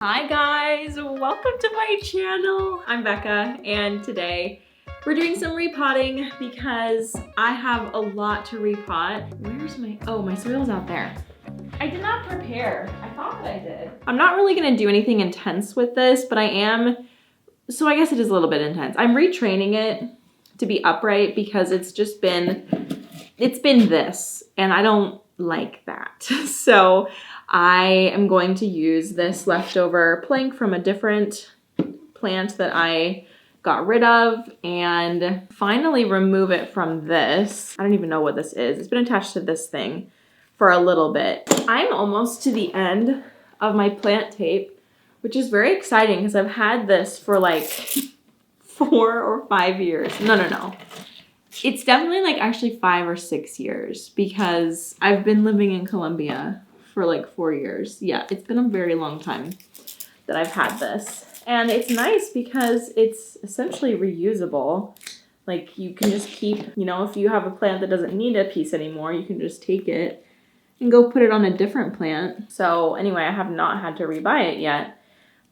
Hi guys, welcome to my channel. I'm Becca and today we're doing some repotting because I have a lot to repot. Where's my soil's out there. I did not prepare. I thought that I did. I'm not really gonna do anything intense with this, but I am, so I guess it is a little bit intense. I'm retraining it to be upright because it's been this and I don't like that. So I am going to use this leftover plank from a different plant that I got rid of and finally remove it from this. I don't even know what this is. It's been attached to this thing for a little bit. I'm almost to the end of my plant tape, which is very exciting because I've had this for like 4 or 5 years. No. It's definitely like actually 5 or 6 years because I've been living in Colombia for like 4 years. Yeah, it's been a very long time that I've had this. And it's nice because it's essentially reusable. Like you can just keep, if you have a plant that doesn't need a piece anymore, you can just take it and go put it on a different plant. So anyway, I have not had to rebuy it yet.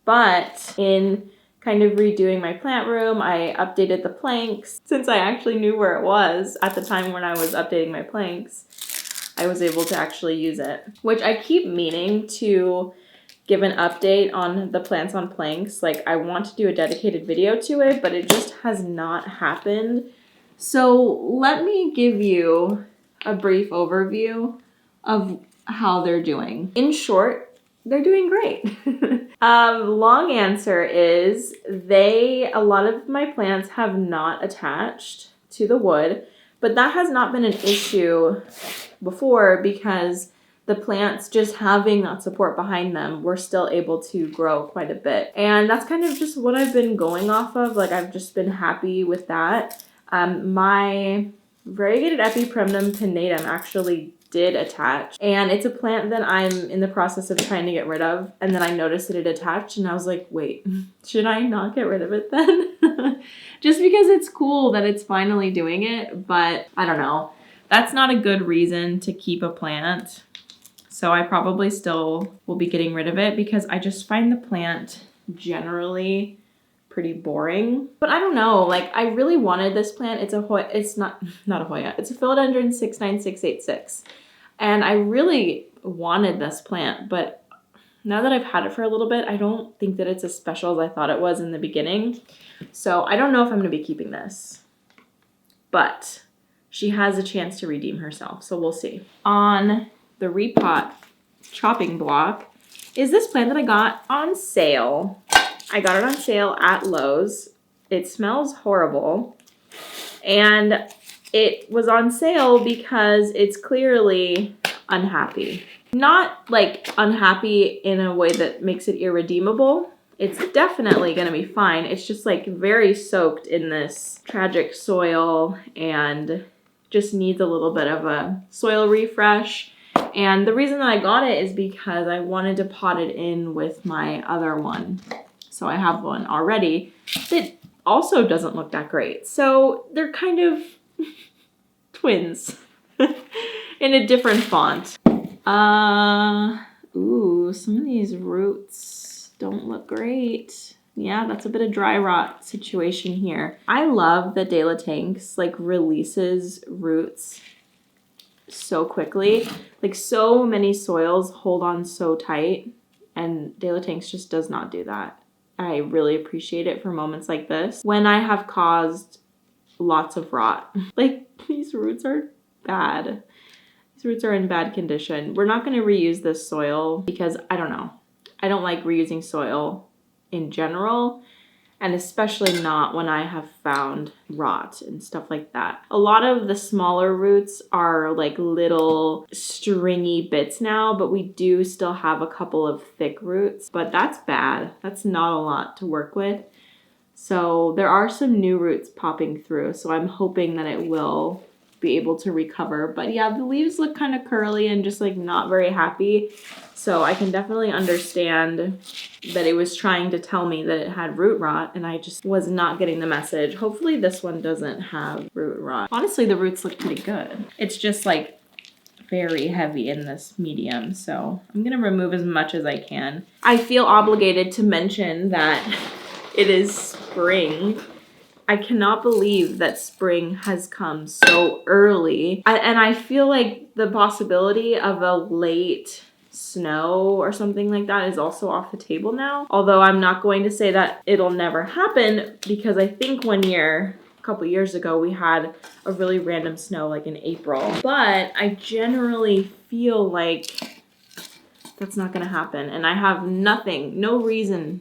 But in kind of redoing my plant room, I updated the planks. Since I actually knew where it was at the time when I was updating my planks, I was able to actually use it, which I keep meaning to give an update on the plants on planks. Like I want to do a dedicated video to it, but it just has not happened. So let me give you a brief overview of how they're doing. In short, they're doing great. Long answer is a lot of my plants have not attached to the wood, but that has not been an issue before because the plants just having that support behind them, we're still able to grow quite a bit. And that's kind of just what I've been going off of. Like I've just been happy with that. My variegated epipremnum pinnatum actually did attach, and it's a plant that I'm in the process of trying to get rid of, and then I noticed that it attached and I was like, wait, should I not get rid of it then? Just because it's cool that it's finally doing it, but I don't know. That's not a good reason to keep a plant. So I probably still will be getting rid of it because I just find the plant generally pretty boring. But I don't know, like I really wanted this plant. It's a Hoya, it's not a Hoya, it's a philodendron 69686. And I really wanted this plant, but now that I've had it for a little bit, I don't think that it's as special as I thought it was in the beginning. So I don't know if I'm gonna be keeping this, but she has a chance to redeem herself, so we'll see. On the repot chopping block is this plant that I got on sale. I got it on sale at Lowe's. It smells horrible. And it was on sale because it's clearly unhappy. Not like unhappy in a way that makes it irredeemable. It's definitely gonna be fine. It's just like very soaked in this tragic soil and just needs a little bit of a soil refresh. And the reason that I got it is because I wanted to pot it in with my other one. So I have one already that also doesn't look that great. So they're kind of twins in a different font. Ooh, some of these roots don't look great. Yeah, that's a bit of dry rot situation here. I love that De La Tanks like releases roots so quickly. Like so many soils hold on so tight and De La Tanks just does not do that. I really appreciate it for moments like this when I have caused lots of rot. Like these roots are bad. These roots are in bad condition. We're not going to reuse this soil because I don't know. I don't like reusing soil in general, and especially not when I have found rot and stuff like that. A lot of the smaller roots are like little stringy bits now, but we do still have a couple of thick roots, but that's bad. That's not a lot to work with. So there are some new roots popping through, so I'm hoping that it will be able to recover. But yeah, the leaves look kind of curly and just like not very happy. So I can definitely understand that it was trying to tell me that it had root rot and I just was not getting the message. Hopefully this one doesn't have root rot. Honestly, the roots look pretty good. It's just like very heavy in this medium, so I'm gonna remove as much as I can. I feel obligated to mention that it is spring. I cannot believe that spring has come so early. And I feel like the possibility of a late snow or something like that is also off the table now. Although I'm not going to say that it'll never happen, because I think one year, a couple years ago, we had a really random snow like in April. But I generally feel like that's not gonna happen, and I have no reason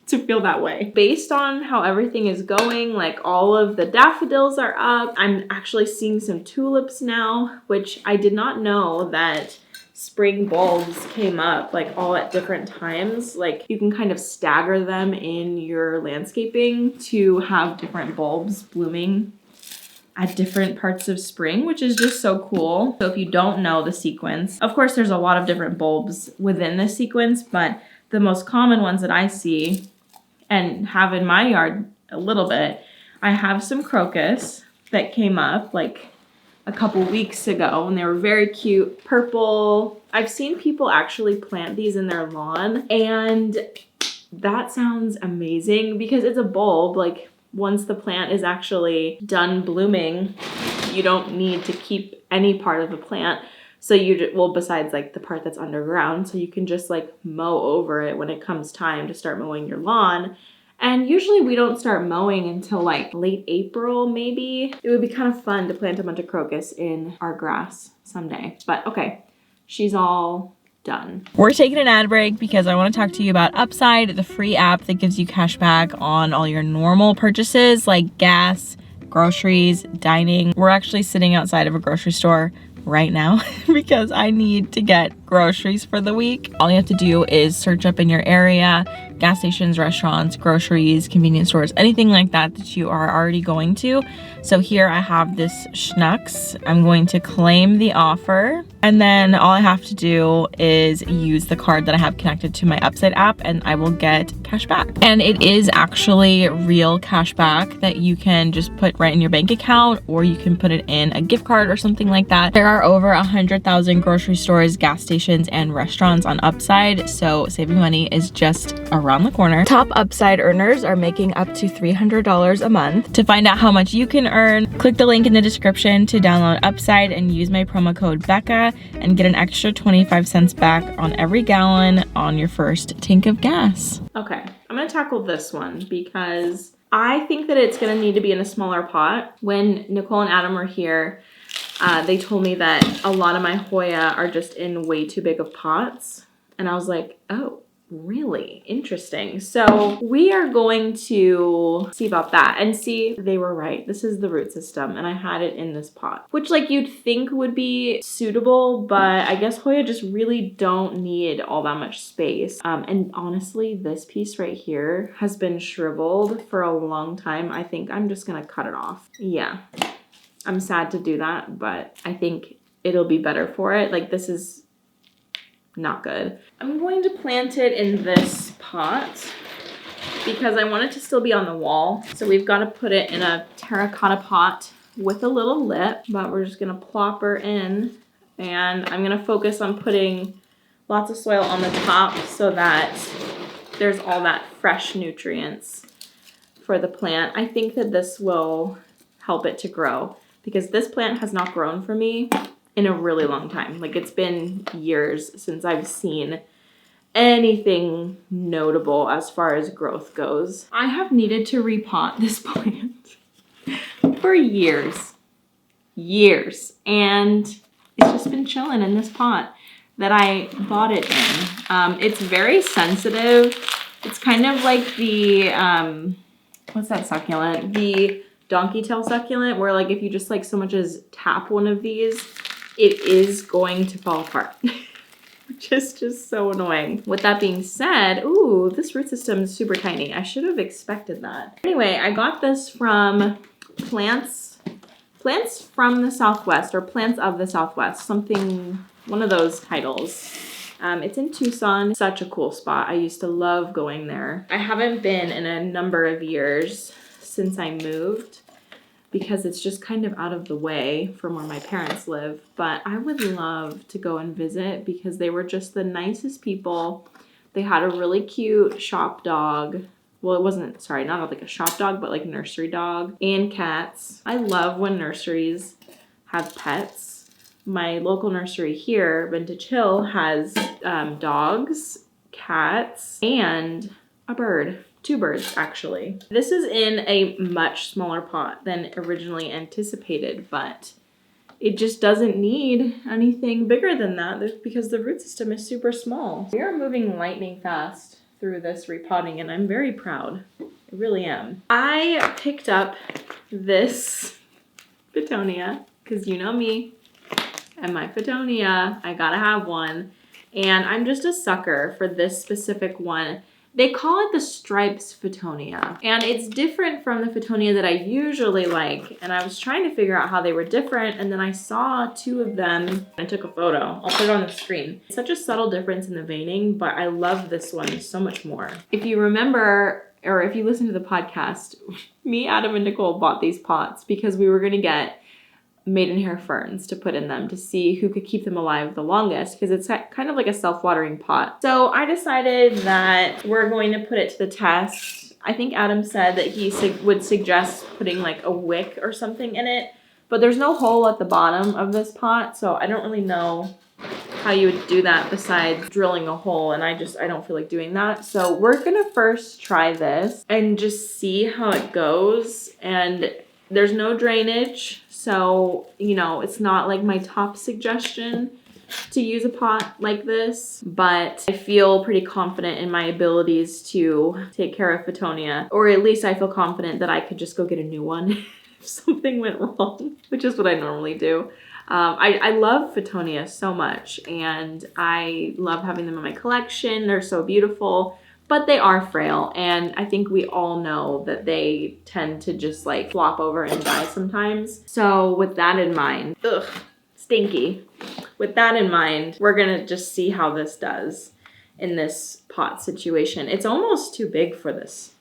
to feel that way. Based on how everything is going, like all of the daffodils are up. I'm actually seeing some tulips now, which I did not know that spring bulbs came up like all at different times. Like you can kind of stagger them in your landscaping to have different bulbs blooming at different parts of spring, which is just so cool. So if you don't know the sequence, of course there's a lot of different bulbs within the sequence, but the most common ones that I see and have in my yard a little bit, I have some crocus that came up like a couple weeks ago, and they were very cute, purple. I've seen people actually plant these in their lawn, and that sounds amazing because it's a bulb. Like once the plant is actually done blooming, you don't need to keep any part of the plant. So well, besides like the part that's underground, so you can just like mow over it when it comes time to start mowing your lawn. And usually we don't start mowing until like late April, maybe. It would be kind of fun to plant a bunch of crocus in our grass someday. But okay, she's all done. We're taking an ad break because I want to talk to you about Upside, the free app that gives you cash back on all your normal purchases like gas, groceries, dining. We're actually sitting outside of a grocery store right now because I need to get groceries for the week. All you have to do is search up in your area, gas stations, restaurants, groceries, convenience stores, anything like that that you are already going to. So here I have this Schnucks. I'm going to claim the offer, and then all I have to do is use the card that I have connected to my Upside app, and I will get cash back. And it is actually real cash back that you can just put right in your bank account, or you can put it in a gift card or something like that. There are over 100,000 grocery stores, gas stations, and restaurants on Upside, so saving money is just around the corner. Top Upside earners are making up to $300 a month. To find out how much you can earn, click the link in the description to download Upside and use my promo code Becca and get an extra 25 cents back on every gallon on your first tank of gas. Okay, I'm gonna tackle this one because I think that it's gonna need to be in a smaller pot. When Nicole and Adam were here, they told me that a lot of my Hoya are just in way too big of pots. And I was like, oh, really? Interesting. So we are going to see about that and see they were right. This is the root system, and I had it in this pot, which like you'd think would be suitable, but I guess Hoya just really don't need all that much space. And honestly, this piece right here has been shriveled for a long time. I think I'm just gonna cut it off. Yeah. I'm sad to do that, but I think it'll be better for it. Like this is not good. I'm going to plant it in this pot because I want it to still be on the wall. So we've got to put it in a terracotta pot with a little lip, but we're just gonna plop her in, and I'm gonna focus on putting lots of soil on the top so that there's all that fresh nutrients for the plant. I think that this will help it to grow, because this plant has not grown for me in a really long time. Like it's been years since I've seen anything notable as far as growth goes. I have needed to repot this plant for years, and it's just been chilling in this pot that I bought it in. It's very sensitive. It's kind of like the, what's that succulent? The donkey tail succulent, where like if you just like so much as tap one of these, it is going to fall apart, which is just so annoying. With that being said, ooh, this root system is super tiny. I should have expected that. Anyway, I got this from Plants from the Southwest, or Plants of the Southwest, something, one of those titles. It's in Tucson. Such a cool spot. I used to love going there. I haven't been in a number of years since I moved, because it's just kind of out of the way from where my parents live. But I would love to go and visit because they were just the nicest people. They had a really cute shop dog. Well, it wasn't, sorry, not like a shop dog, but like a nursery dog and cats. I love when nurseries have pets. My local nursery here, Vintage Hill, has dogs, cats, and a bird. 2 birds, actually. This is in a much smaller pot than originally anticipated, but it just doesn't need anything bigger than that because the root system is super small. We are moving lightning fast through this repotting, and I'm very proud. I really am. I picked up this fittonia because you know me and my fittonia. I gotta have one. And I'm just a sucker for this specific one. They call it the stripes fittonia, and it's different from the fittonia that I usually like. And I was trying to figure out how they were different, and then I saw 2 of them. I took a photo. I'll put it on the screen. It's such a subtle difference in the veining, but I love this one so much more. If you remember, or if you listen to the podcast, me, Adam, and Nicole bought these pots because we were gonna get maidenhair ferns to put in them to see who could keep them alive the longest, because it's kind of like a self-watering pot. So I decided that we're going to put it to the test. I think Adam said that he would suggest putting like a wick or something in it, but there's no hole at the bottom of this pot, so I don't really know how you would do that besides drilling a hole, and I don't feel like doing that. So we're gonna first try this and just see how it goes. And there's no drainage, so, you know, it's not like my top suggestion to use a pot like this, but I feel pretty confident in my abilities to take care of fittonia, or at least I feel confident that I could just go get a new one if something went wrong, which is what I normally do. I love fittonia so much, and I love having them in my collection. They're so beautiful. But they are frail, and I think we all know that they tend to just like flop over and die sometimes. So with that in mind, stinky. With that in mind, we're gonna just see how this does in this pot situation. It's almost too big for this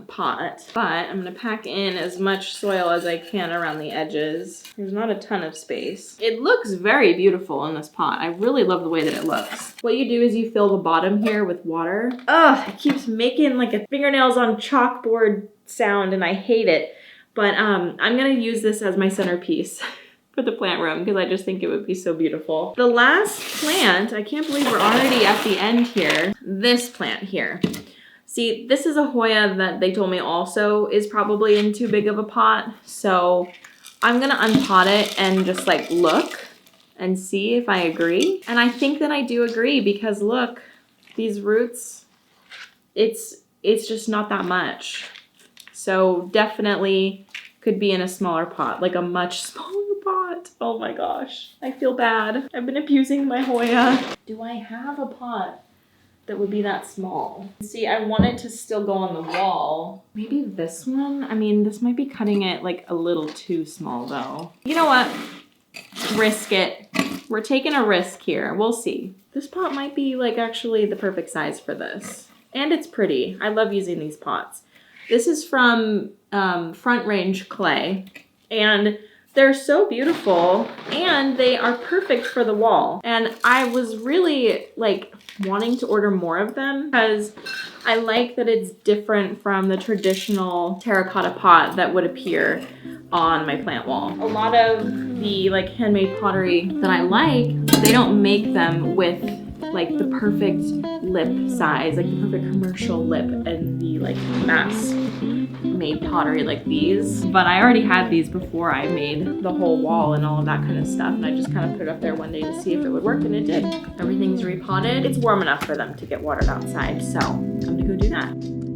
pot, but I'm gonna pack in as much soil as I can around the edges. There's not a ton of space. It looks very beautiful in this pot. I really love the way that it looks. What you do is you fill the bottom here with water. Ugh, it keeps making like a fingernails on chalkboard sound, and I hate it. But I'm gonna use this as my centerpiece for the plant room because I just think it would be so beautiful. The last plant, I can't believe we're already at the end here. This plant here. See, this is a Hoya that they told me also is probably in too big of a pot. So I'm gonna unpot it and just like look and see if I agree. And I think that I do agree because look, these roots, it's just not that much. So definitely could be in a smaller pot, like a much smaller pot. Oh my gosh, I feel bad. I've been abusing my Hoya. Do I have a pot that would be that small? See, I want it to still go on the wall. Maybe this one? I mean, this might be cutting it like a little too small though. You know what? Risk it. We're taking a risk here. We'll see. This pot might be like actually the perfect size for this. And it's pretty. I love using these pots. This is from Front Range Clay, and they're so beautiful, and they are perfect for the wall. And I was really like wanting to order more of them because I like that it's different from the traditional terracotta pot that would appear on my plant wall. A lot of the like handmade pottery that I like, they don't make them with like the perfect lip size, like the perfect commercial lip and the like mass made pottery like these. But I already had these before I made the whole wall and all of that kind of stuff, and I just kind of put it up there one day to see if it would work, and it did. Everything's repotted. It's warm enough for them to get watered outside, so I'm gonna go do that.